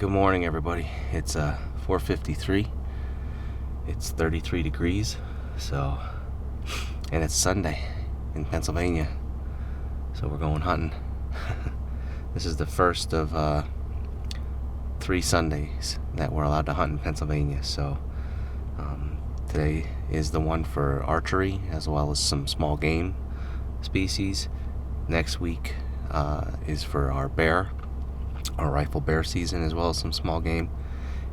Good morning, everybody. It's 4:53. It's 33 degrees. And it's Sunday in Pennsylvania. So we're going hunting. This is the first of 3 Sundays that we're allowed to hunt in Pennsylvania. So today is the one for archery as well as some small game species. Next week is for our rifle bear season, as well as some small game.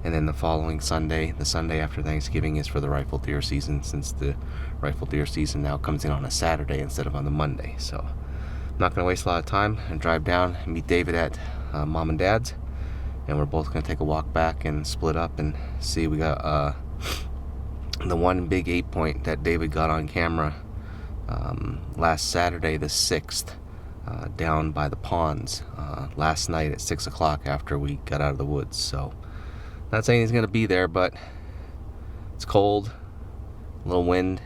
And then the following Sunday, the Sunday after Thanksgiving, is for the rifle deer season, since the rifle deer season now comes in on a Saturday instead of on the Monday. So I'm not going to waste a lot of time and drive down and meet David at Mom and Dad's, and we're both going to take a walk back and split up and see. We got the one big 8-point that David got on camera last Saturday, the 6th, down by the ponds last night at 6 o'clock after we got out of the woods. So not saying he's going to be there, but it's cold, a little wind.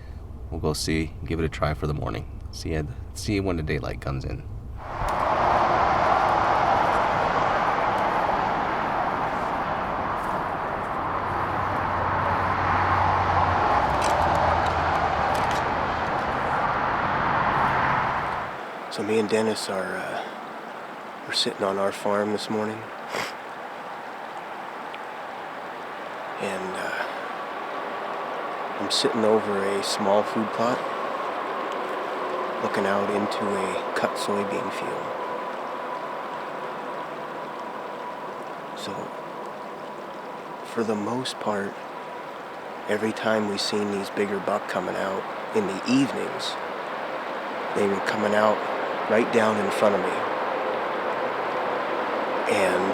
We'll go see, give it a try for the morning. See when the daylight comes in. So me and Dennis we're sitting on our farm this morning, and I'm sitting over a small food plot, looking out into a cut soybean field. So, for the most part, every time we seen these bigger buck coming out in the evenings, they were coming out right down in front of me. And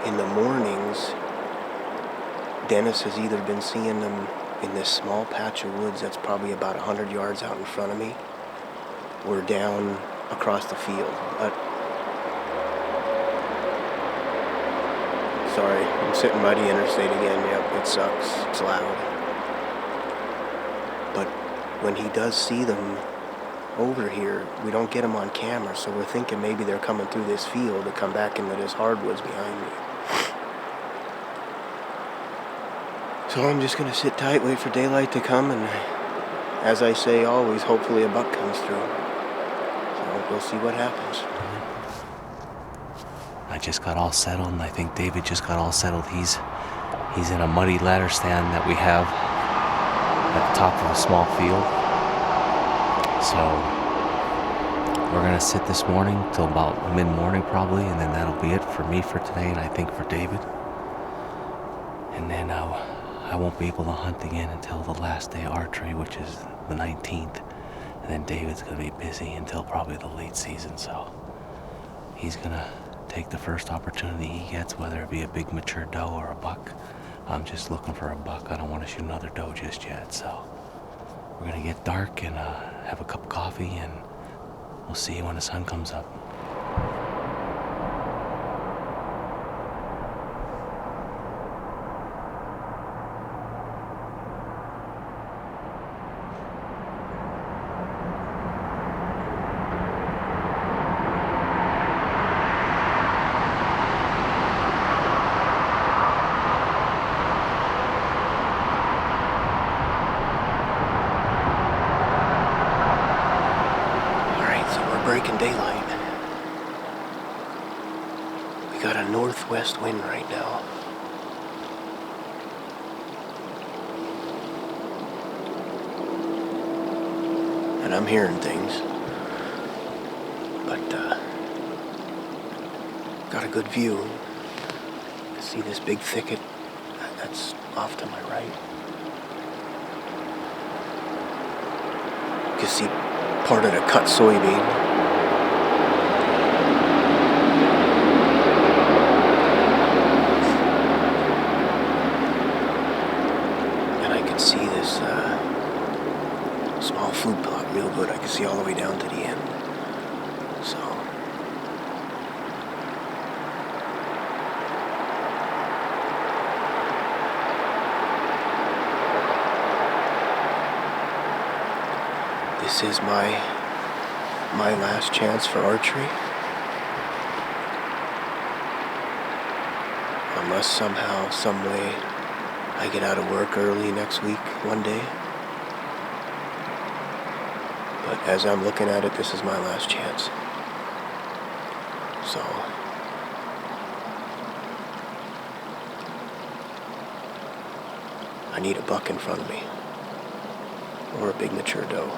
in the mornings, Dennis has either been seeing them in this small patch of woods that's probably about 100 yards out in front of me, or down across the field. Sorry, I'm sitting by the interstate again. Yep, it sucks. It's loud. But when he does see them over here, we don't get them on camera, so we're thinking maybe they're coming through this field to come back into this hardwoods behind me. So I'm just gonna sit tight, wait for daylight to come, and as I say always, hopefully a buck comes through. So we'll see what happens. I just got all settled, and I think David just got all settled. He's in a muddy ladder stand that we have at the top of a small field. So we're gonna sit this morning till about mid-morning probably, and then that'll be it for me for today, and I think for David. And then I won't be able to hunt again until the last day of archery, which is the 19th. And then David's gonna be busy until probably the late season, so he's gonna take the first opportunity he gets, whether it be a big mature doe or a buck. I'm just looking for a buck. I don't want to shoot another doe just yet. So we're going to get dark and have a cup of coffee, and we'll see when the sun comes up. Breaking daylight. We got a northwest wind right now. And I'm hearing things. But got a good view. I see this big thicket that's off to my right. You can see part of the cut soybean. See this small food plot real good. I can see all the way down to the end. So this is my last chance for archery. Unless somehow, some way, I get out of work early next week, one day. But as I'm looking at it, this is my last chance. So, I need a buck in front of me. Or a big mature doe.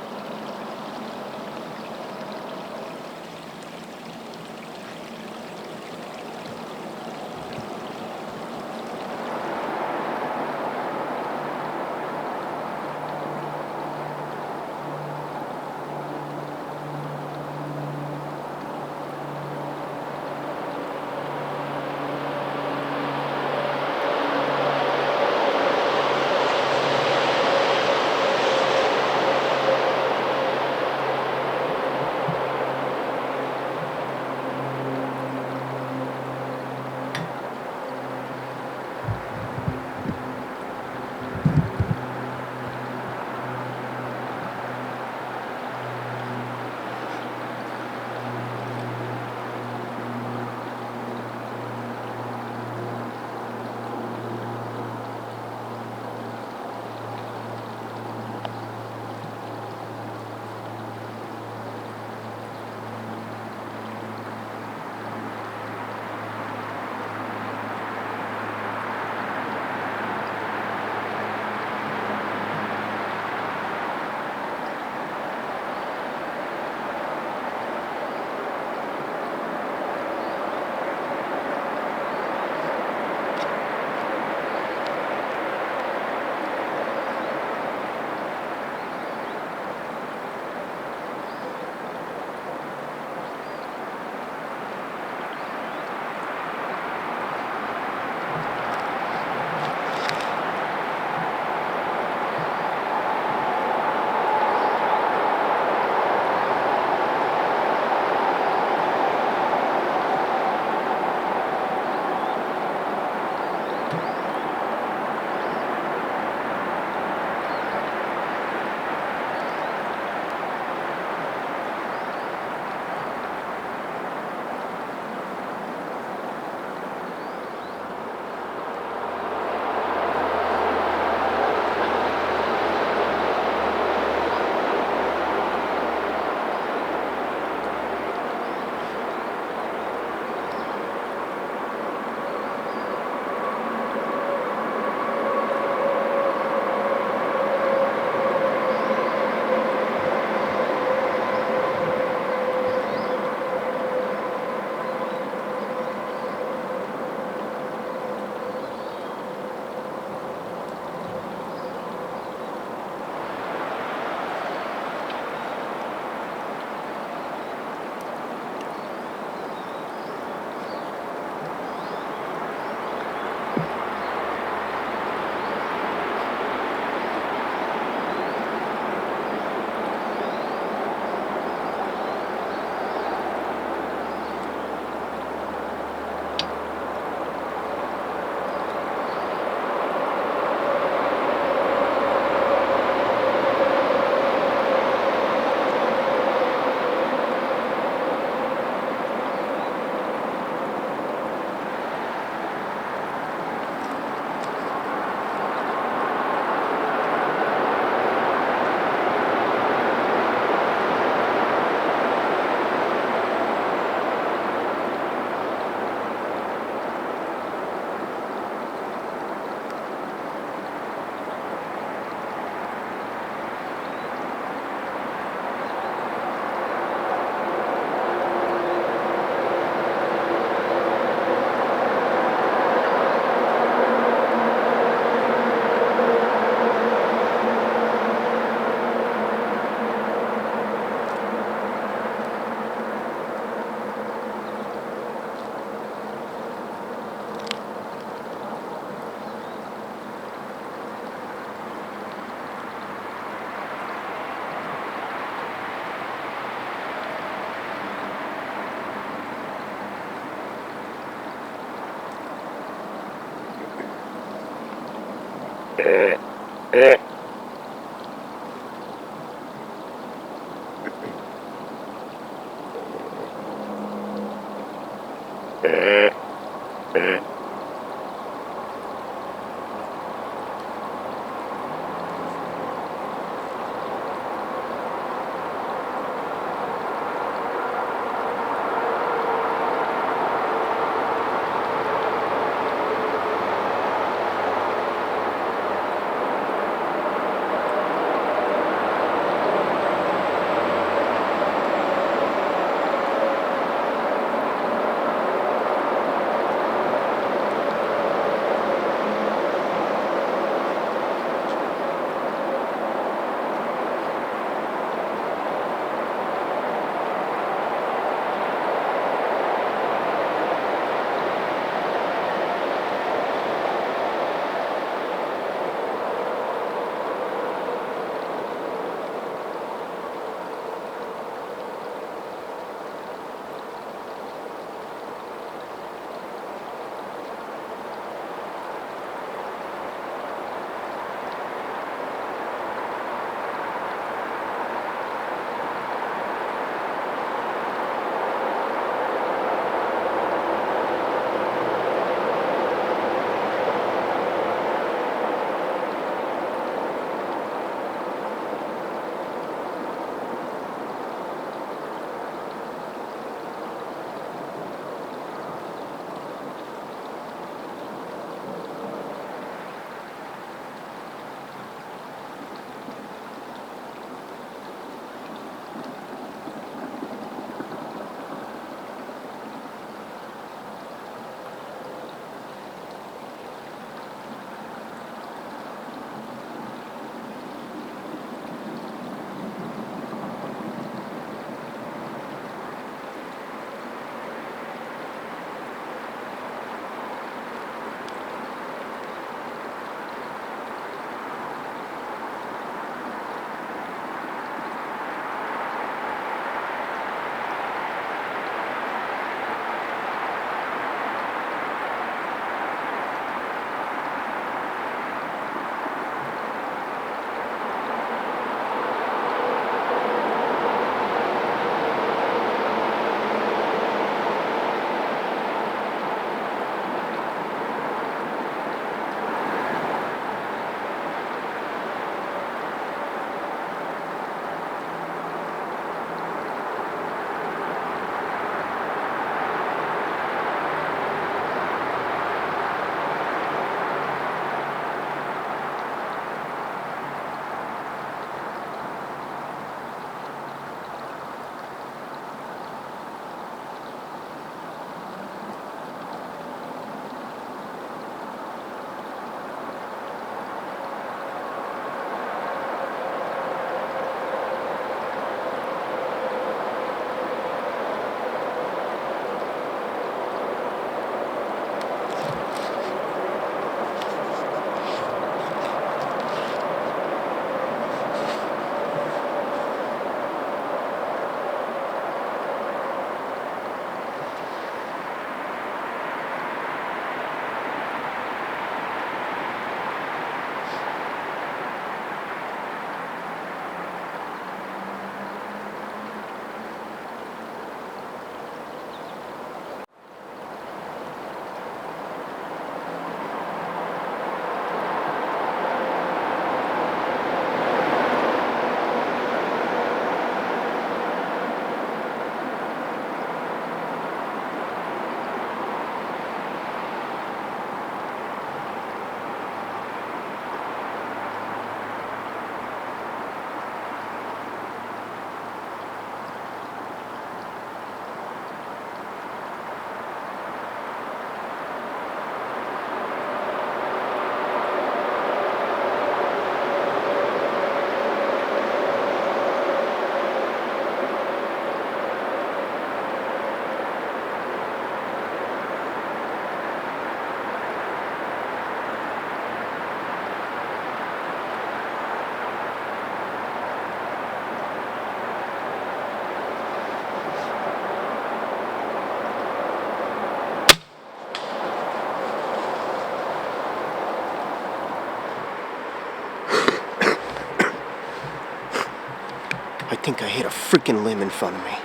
I think I hit a freaking limb in front of me.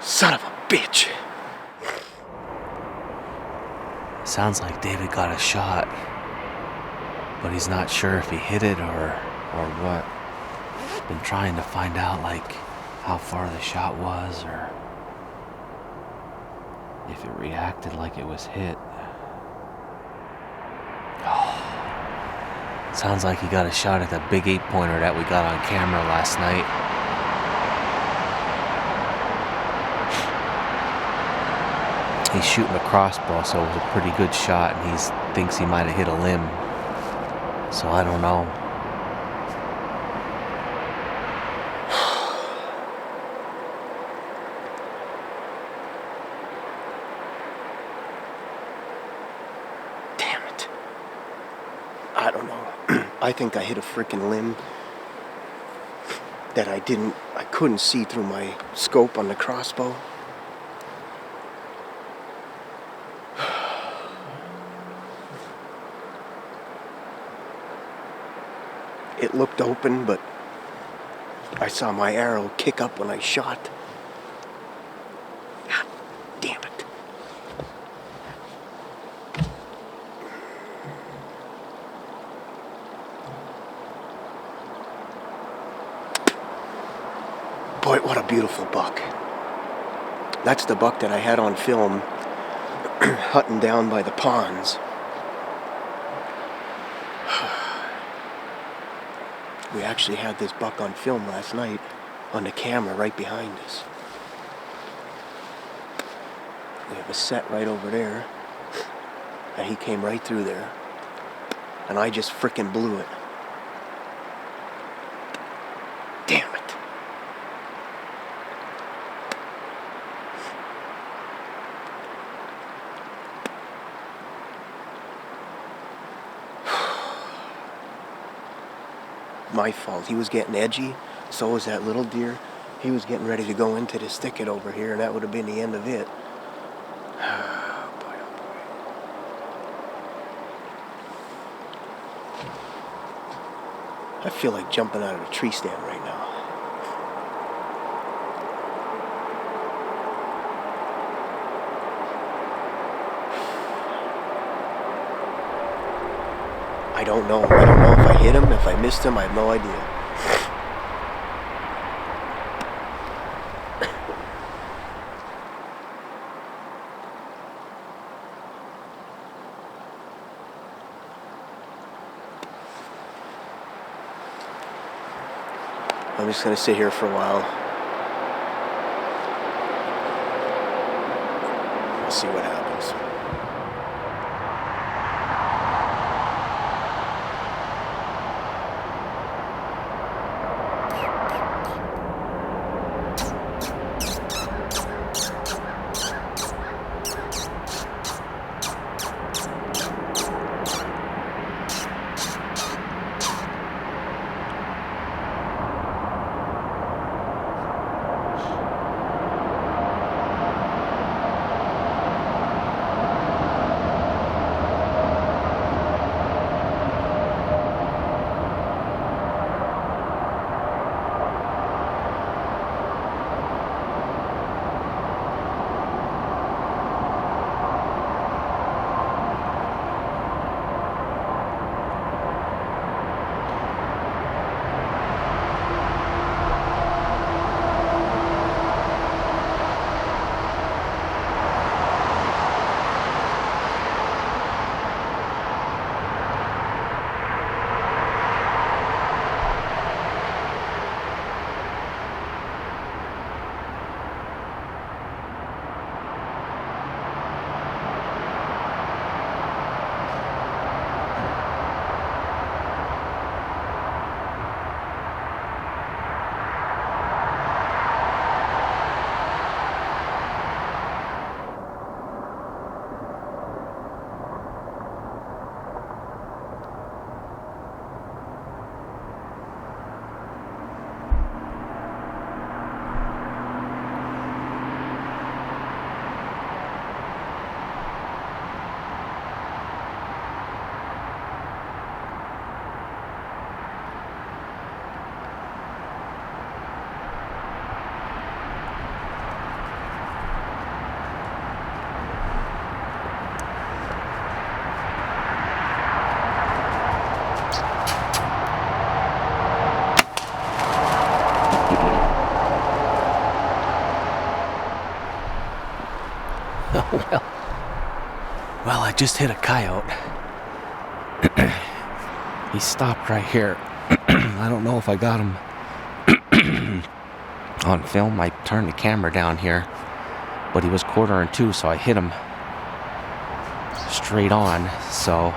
Son of a bitch. Sounds like David got a shot, but he's not sure if he hit it or what. Been trying to find out like how far the shot was or if it reacted like it was hit. Oh, sounds like he got a shot at the big 8-pointer that we got on camera last night. He's shooting a crossbow, so it was a pretty good shot, and he thinks he might have hit a limb. So I don't know. Damn it. I don't know. I think I hit a freaking limb that I couldn't see through my scope on the crossbow. It looked open, but I saw my arrow kick up when I shot. God damn it. Boy, what a beautiful buck. That's the buck that I had on film hunting down by the ponds. We actually had this buck on film last night on the camera right behind us. We have a set right over there, and he came right through there, and I just frickin' blew it. Damn it. My fault. He was getting edgy. So was that little deer. He was getting ready to go into this thicket over here, and that would have been the end of it. Oh boy, oh boy. I feel like jumping out of a tree stand right now. I don't know. I don't know if I hit him, if I missed him. I have no idea. I'm just going to sit here for a while. We'll see what happens. Well, I just hit a coyote. He stopped right here. I don't know if I got him on film. I turned the camera down here, but he was 1/4 so I hit him straight on. So,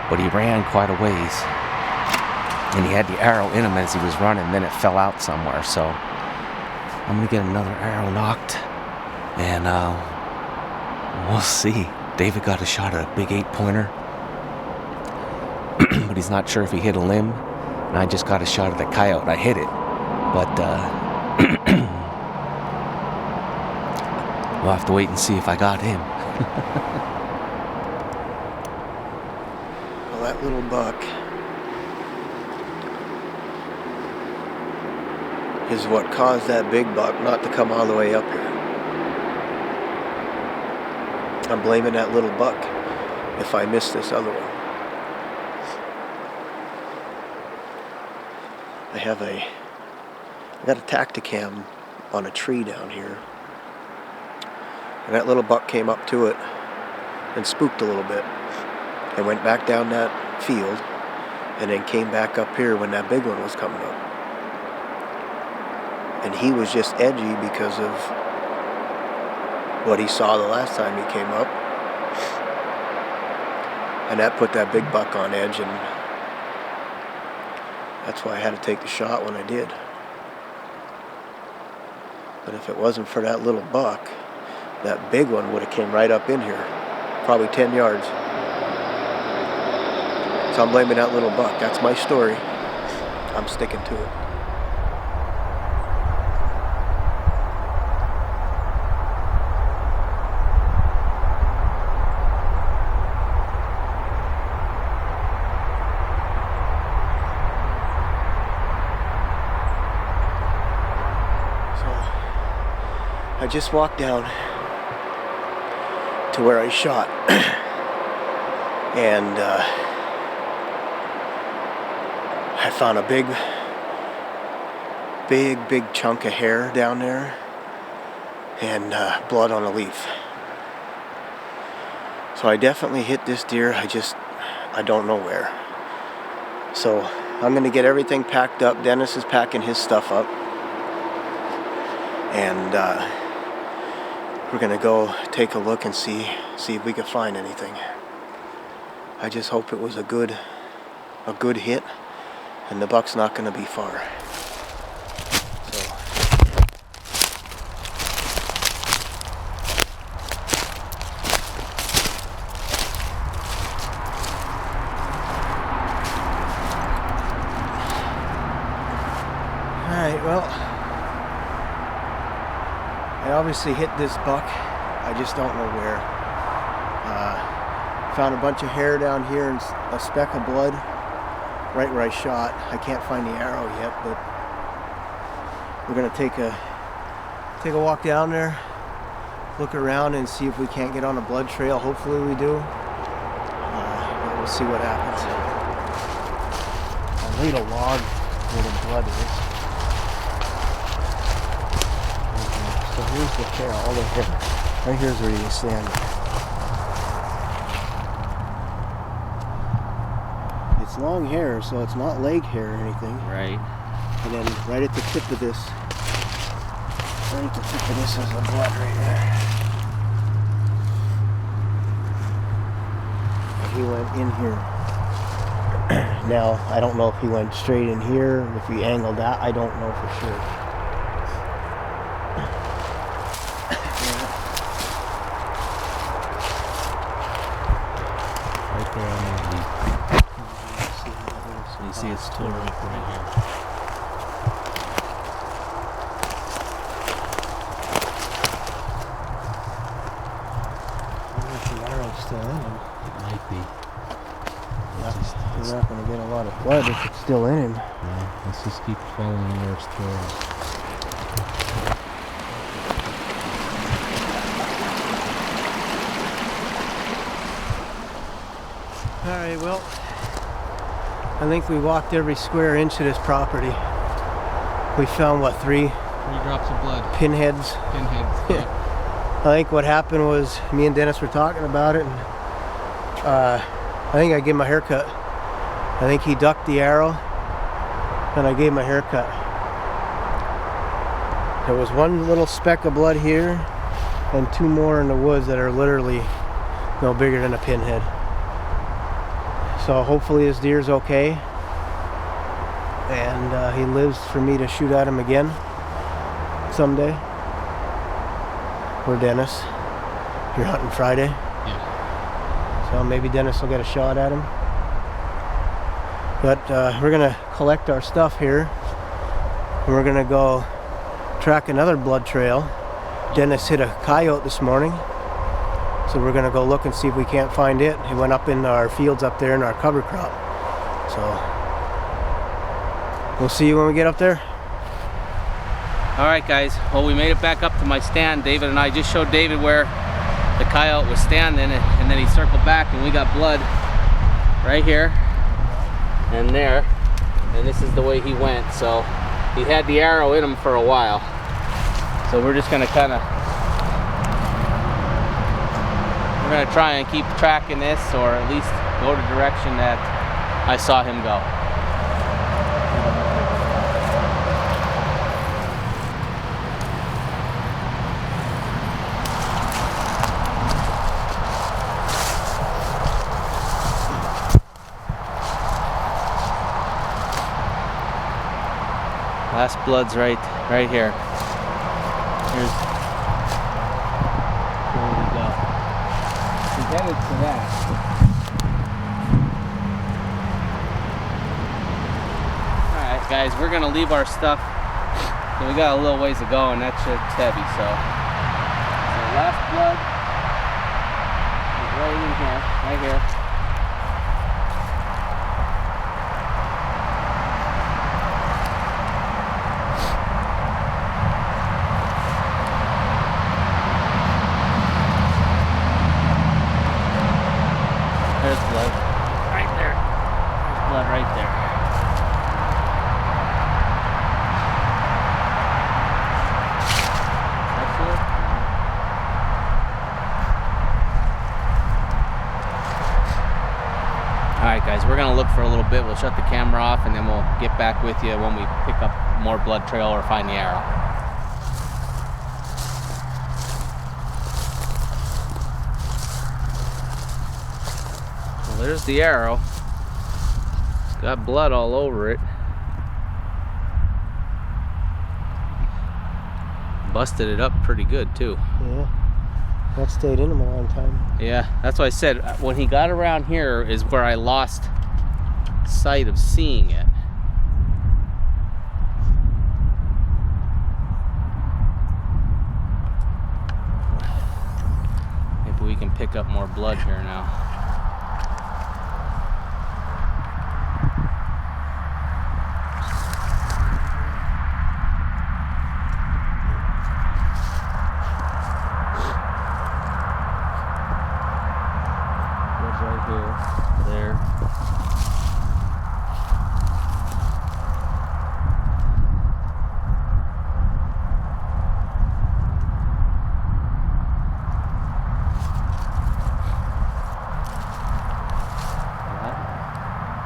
but he ran quite a ways, and he had the arrow in him as he was running. Then it fell out somewhere. So I'm gonna get another arrow knocked, and we'll see. David got a shot at a big 8-pointer, but he's not sure if he hit a limb. And I just got a shot at the coyote. I hit it, but we'll have to wait and see if I got him. Well, that little buck is what caused that big buck not to come all the way up here. I'm blaming that little buck if I miss this other one. I got a Tacticam on a tree down here, and that little buck came up to it and spooked a little bit and went back down that field and then came back up here when that big one was coming up. And he was just edgy because of what he saw the last time he came up, and that put that big buck on edge, and that's why I had to take the shot when I did. But if it wasn't for that little buck, that big one would have came right up in here, probably 10 yards. So I'm blaming that little buck. That's my story. I'm sticking to it. I just walked down to where I shot, and I found a big chunk of hair down there, and blood on a leaf. So I definitely hit this deer. I don't know where. So I'm gonna get everything packed up. Dennis is packing his stuff up, and we're gonna go take a look and see if we can find anything. I just hope it was a good hit, and the buck's not gonna be far. So all right, well, I obviously hit this buck. I just don't know where. Found a bunch of hair down here and a speck of blood right where I shot. I can't find the arrow yet, but we're gonna take a walk down there, look around, and see if we can't get on a blood trail. Hopefully we do. But we'll see what happens. I'll lead a log where the blood is. So here's the hair, all the hair. Right here's where you stand. It's long hair, so it's not leg hair or anything. Right. And then right at the tip of this, is the blood right there. And he went in here. Now, I don't know if he went straight in here, if he angled out, I don't know for sure. Right there on the leaf. You see it's tore up right here. I wonder if the arrow's still in him. It might be. We're not going to get a lot of blood if it's still in him. Yeah, let's just keep following where it's torn. Alright, well, I think we walked every square inch of this property. We found, what, 3 3 drops of blood. pinheads? Pinheads, yeah. think what happened was me and Dennis were talking about it, and I think I gave him a haircut. I think he ducked the arrow, and I gave him a haircut. There was one little speck of blood here, and 2 more in the woods that are literally no bigger than a pinhead. So hopefully this deer's okay, and he lives for me to shoot at him again someday. Or Dennis. You're hunting Friday? Yeah. So maybe Dennis will get a shot at him. But we're gonna collect our stuff here, and we're gonna go track another blood trail. Dennis hit a coyote this morning, so we're gonna go look and see if we can't find it. He went up in our fields up there in our cover crop. So we'll see you when we get up there. Alright guys, well, we made it back up to my stand. David and I just showed David where the coyote was standing, and then he circled back, and we got blood right here and there, and this is the way he went. So he had the arrow in him for a while, so we're just gonna try and keep tracking this, or at least go the direction that I saw him go. Last blood's right here. Here's where we go. He's headed to that. Alright guys, we're gonna leave our stuff. So we got a little ways to go, and that shit's heavy, so last blood is right in here, right here. There's blood right there. There's blood right there. That's it. Alright guys, we're going to look for a little bit. We'll shut the camera off, and then we'll get back with you when we pick up more blood trail or find the arrow. There's the arrow. It's got blood all over it. Busted it up pretty good too. Yeah, that stayed in him a long time. Yeah, that's what I said. When he got around here is where I lost sight of seeing it. Maybe we can pick up more blood here now. Right here, there.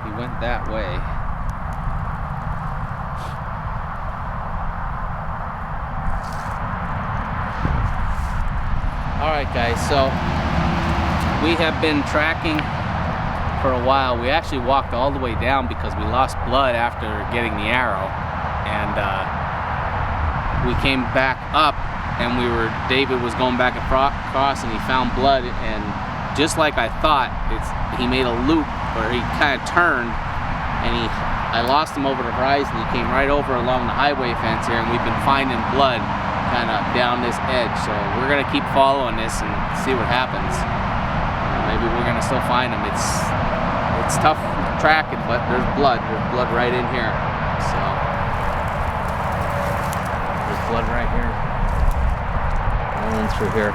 He went that way. All right, guys, so we have been tracking for a while. We actually walked all the way down because we lost blood after getting the arrow, and we came back up, and David was going back across, and he found blood, and just like I thought, he made a loop, or he kind of turned, and I lost him over the horizon. He came right over along the highway fence here, and we've been finding blood kind of down this edge, so we're gonna keep following this and see what happens. Maybe we're gonna still find him. It's tough tracking, but there's blood right in here. So there's blood right here, rolling through here.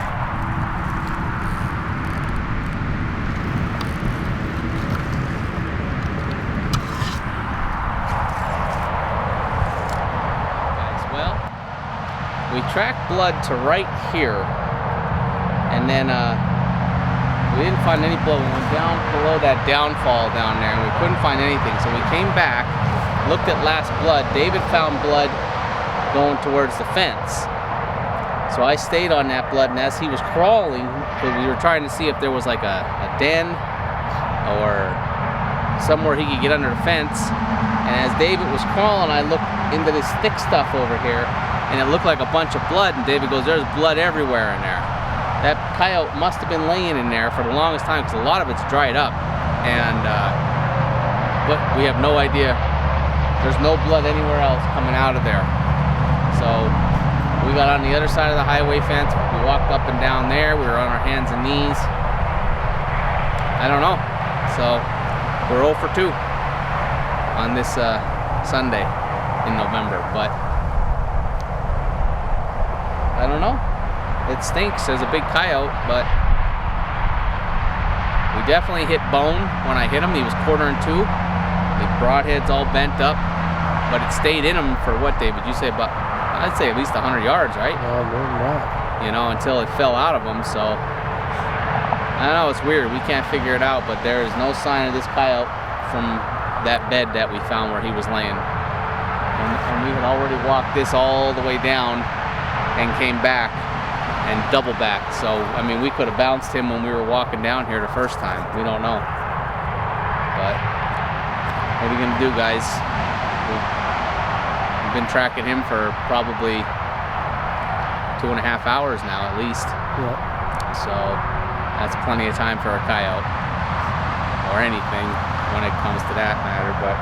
We tracked blood to right here, And then we didn't find any blood. We went down below that downfall down there, and we couldn't find anything. So we came back, looked at last blood. David found blood going towards the fence. So I stayed on that blood, and as he was crawling, because we were trying to see if there was like a den or somewhere he could get under the fence. And as David was crawling, I looked into this thick stuff over here, and it looked like a bunch of blood. And David goes, "There's blood everywhere in there." That coyote must have been laying in there for the longest time, because a lot of it's dried up. And but we have no idea. There's no blood anywhere else coming out of there. So we got on the other side of the highway fence. We walked up and down there. We were on our hands and knees. I don't know. So we're 0 for 2 on this Sunday in November. But I don't know. It stinks. There's a big coyote, but we definitely hit bone when I hit him. He was 1/4 in 2. The broadhead's all bent up, but it stayed in him for what, David? You say about, I'd say at least 100 yards, right? More than that. You know, until it fell out of him. So I don't know. It's weird. We can't figure it out, but there is no sign of this coyote from that bed that we found where he was laying. And we had already walked this all the way down and came back and double back. So, I mean, we could have bounced him when we were walking down here the first time. We don't know. But what are you gonna do, guys? We've been tracking him for probably 2.5 hours now, at least. Yeah. So that's plenty of time for a coyote or anything when it comes to that matter. But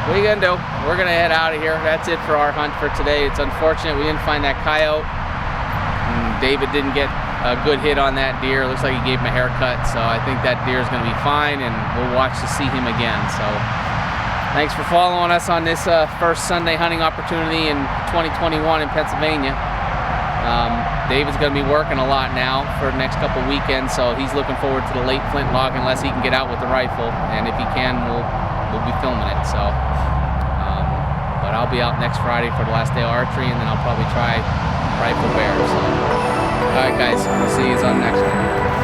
what are you gonna do? We're gonna head out of here. That's it for our hunt for today. It's unfortunate we didn't find that coyote. And David didn't get a good hit on that deer. Looks like he gave him a haircut, so I think that deer is gonna be fine, and we'll watch to see him again. So thanks for following us on this first Sunday hunting opportunity in 2021 in Pennsylvania. David's going to be working a lot now for the next couple weekends, so he's looking forward to the late flintlock unless he can get out with the rifle, and if he can, we'll be filming it. So, but I'll be out next Friday for the last day of archery, and then I'll probably try rifle bear. So, all right, guys, we'll see you on the next one.